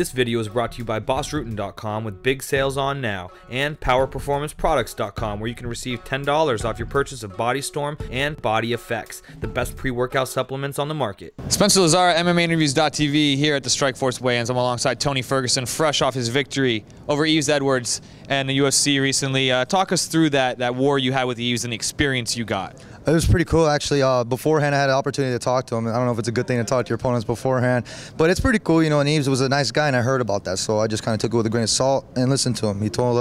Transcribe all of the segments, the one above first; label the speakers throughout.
Speaker 1: This video is brought to you by BossRootin.com with big sales on now, and PowerPerformanceProducts.com, where you can receive $10 off your purchase of Body Storm and Body Effects, the best pre-workout supplements on the market.
Speaker 2: Spencer Lazara, MMAinterviews.tv, here at the Strikeforce weigh-ins. I'm alongside Tony Ferguson, fresh off his victory over Yves Edwards and the UFC recently. Talk us through that war you had with Yves and the experience you got.
Speaker 3: It was pretty cool, actually. Beforehand, I had an opportunity to talk to him. I don't know if it's a good thing to talk to your opponents beforehand, but it's pretty cool, you know, and Yves was a nice guy, and I heard about that, so I just kind of took it with a grain of salt and listened to him. He told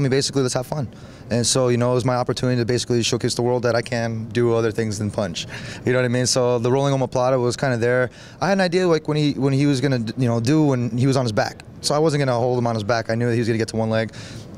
Speaker 3: me basically, let's have fun. And so, you know, it was my opportunity to basically showcase the world that I can do other things than punch. You know what I mean? So the rolling omoplata was kind of there. I had an idea like when he was gonna, you know, do when he was on his back. So I wasn't gonna hold him on his back. I knew that he was gonna get to one leg.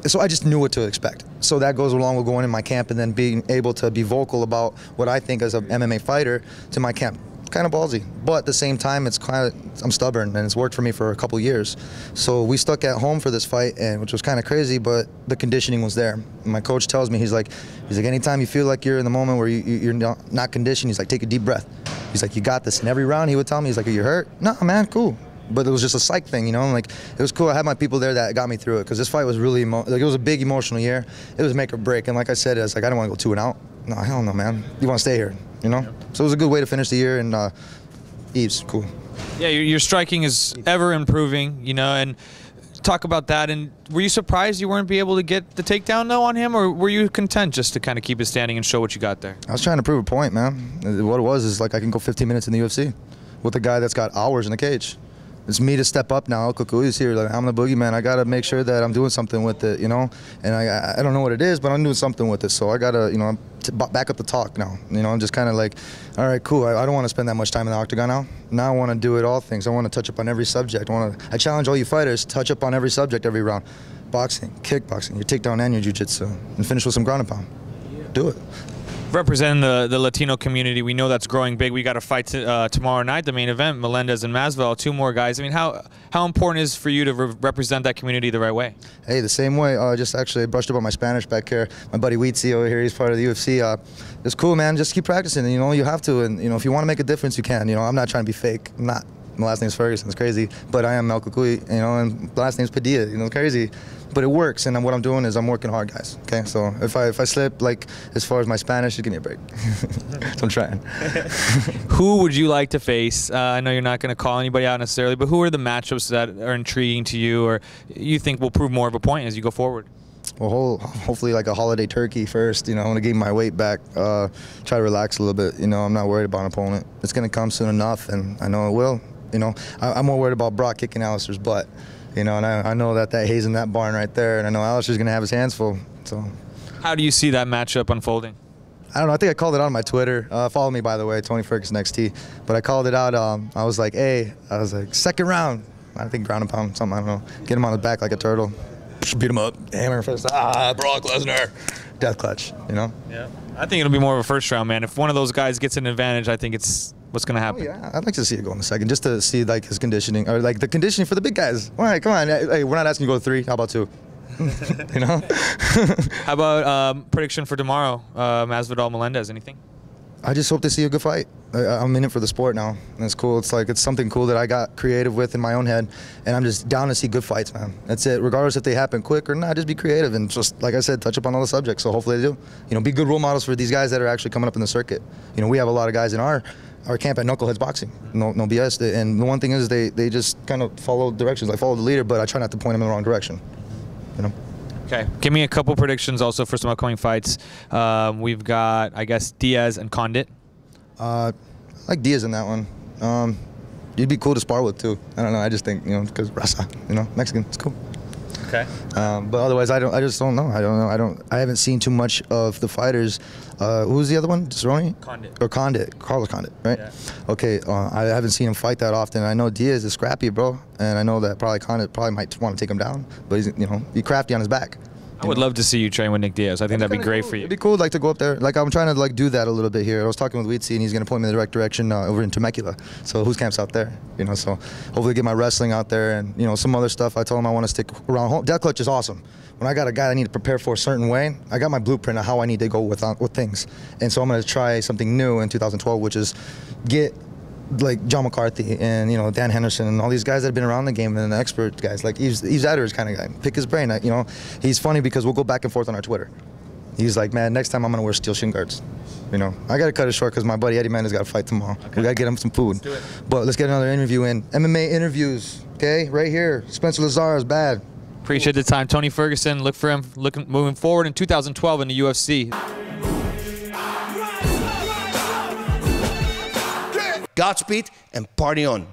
Speaker 3: So I just knew what to expect. So that goes along with going in my camp and then being able to be vocal about what I think as an MMA fighter to my camp. Kind of ballsy, but at the same time, I'm stubborn, and it's worked for me for a couple years. So we stuck at home for this fight, and which was kind of crazy, but the conditioning was there. And my coach tells me, he's like, anytime you feel like you're in the moment where you're not conditioned, he's like, take a deep breath. He's like, you got this. And every round he would tell me, he's like, are you hurt? No, man, cool. But it was just a psych thing, you know. And like, it was cool. I had my people there that got me through it, because this fight was really it was a big emotional year. It was make or break. And like I said, it's like, I didn't want to go 2-0. No, hell no, man. You want to stay here, you know. Yeah. So it was a good way to finish the year. And Yves, cool.
Speaker 2: Yeah, your striking is ever improving, you know. And talk about that. And were you surprised you weren't be able to get the takedown though on him, or were you content just to kind of keep it standing and show what you got there? I
Speaker 3: was trying to prove a point, man. What it was is like, I can go 15 minutes in the UFC with a guy that's got hours in the cage. It's me to step up now. Kukui's here. Like, I'm the boogeyman. I got to make sure that I'm doing something with it, you know. And I don't know what it is, but I'm doing something with it. So I got to, you know, back up the talk now. You know, I'm just kind of like, all right, cool. I don't want to spend that much time in the octagon now. Now I want to do it all things. I want to touch up on every subject. I challenge all you fighters, touch up on every subject every round. Boxing, kickboxing, your takedown and your jiu-jitsu. And finish with some ground and pound. Do it.
Speaker 2: Representing the Latino community, we know that's growing big. We got a fight tomorrow night, the main event, Melendez and Masvidal, 2 more guys. I mean, how important is it for you to represent that community the right way?
Speaker 3: Hey, the same way. Just actually brushed up on my Spanish back here. My buddy Weetzy over here, he's part of the UFC. It's cool, man. Just keep practicing. You know, you have to. And, you know, if you want to make a difference, you can. You know, I'm not trying to be fake. I'm not. My last name's Ferguson. It's crazy. But I am Mel Kukui, you know, and my last name's Padilla. You know, it's crazy. But it works, and what I'm doing is I'm working hard, guys. Okay, so if I slip, like, as far as my Spanish, just give me a break. So I'm trying.
Speaker 2: Who would you like to face? I know you're not going to call anybody out necessarily, but who are the matchups that are intriguing to you, or you think will prove more of a point as you go forward?
Speaker 3: Well, hopefully like a holiday turkey first. You know, I want to gain my weight back, try to relax a little bit. You know, I'm not worried about an opponent. It's going to come soon enough, and I know it will. You know, I'm more worried about Brock kicking Alistair's butt. You know, and I know that hay's in that barn right there, and I know Alistair's going to have his hands full. So,
Speaker 2: how do you see that matchup unfolding?
Speaker 3: I don't know. I think I called it out on my Twitter. Follow me, by the way, Tony Ferguson XT. But I called it out. I was like, hey, second round. I think ground and pound, something, I don't know. Get him on his back like a turtle. Beat him up. Hammer fist. Brock Lesnar. Death clutch, you know?
Speaker 2: Yeah. I think it'll be more of a first round, man. If one of those guys gets an advantage, I think it's what's going to happen.
Speaker 3: Oh, yeah, I'd like to see it go in the second, just to see like his conditioning, or like the conditioning for the big guys. All right, come on. Hey, we're not asking you to go 3. How about 2? You know?
Speaker 2: How about prediction for tomorrow, Masvidal Melendez? Anything?
Speaker 3: I just hope to see a good fight. I'm in it for the sport now, and it's cool. It's like, it's something cool that I got creative with in my own head, and I'm just down to see good fights, man. That's it. Regardless if they happen quick or not, just be creative and just, like I said, touch up on all the subjects. So hopefully they do. You know, be good role models for these guys that are actually coming up in the circuit. You know, we have a lot of guys in our camp at Knuckleheads Boxing. No BS. And the one thing is they just kind of follow directions. I follow the leader, but I try not to point them in the wrong direction. You know.
Speaker 2: Okay. Give me a couple predictions also for some upcoming fights. We've got, I guess, Diaz and Condit.
Speaker 3: I like Diaz in that one. You'd be cool to spar with too. I don't know. I just think, you know, because Raza, you know, Mexican, it's cool.
Speaker 2: Okay.
Speaker 3: But otherwise, I just don't know. I haven't seen too much of the fighters. Who's the other one? Cerrone?
Speaker 2: Condit.
Speaker 3: Or Condit. Carlos Condit, right? Yeah. Okay. I haven't seen him fight that often. I know Diaz is scrappy, bro, and I know that probably Condit might want to take him down, but he's, you know, he's crafty on his back.
Speaker 2: I would love to see you train with Nick Diaz. I think that'd be great for you.
Speaker 3: It'd be cool, like, to go up there. Like, I'm trying to like do that a little bit here. I was talking with Weetzy, and he's gonna point me in the right direction over in Temecula. So whose camp's out there? You know, so hopefully get my wrestling out there, and you know, some other stuff. I told him I want to stick around home. Death clutch is awesome. When I got a guy I need to prepare for a certain way, I got my blueprint of how I need to go with things. And so I'm gonna try something new in 2012, which is get like John McCarthy and, you know, Dan Henderson and all these guys that have been around the game and the expert guys, like Yves Edwards kind of guy. Pick his brain. You know, he's funny because we'll go back and forth on our Twitter. He's like, man, next time I'm gonna wear steel shin guards. You know, I gotta cut it short because my buddy Eddie Mendes got a fight tomorrow. Okay. We gotta get him some food.
Speaker 2: Let's do it.
Speaker 3: But let's get another interview in. MMA interviews, okay? Right here. Spencer Lazar is bad.
Speaker 2: Appreciate the time. Tony Ferguson, look for him moving forward in 2012 in the UFC.
Speaker 4: Godspeed and party on.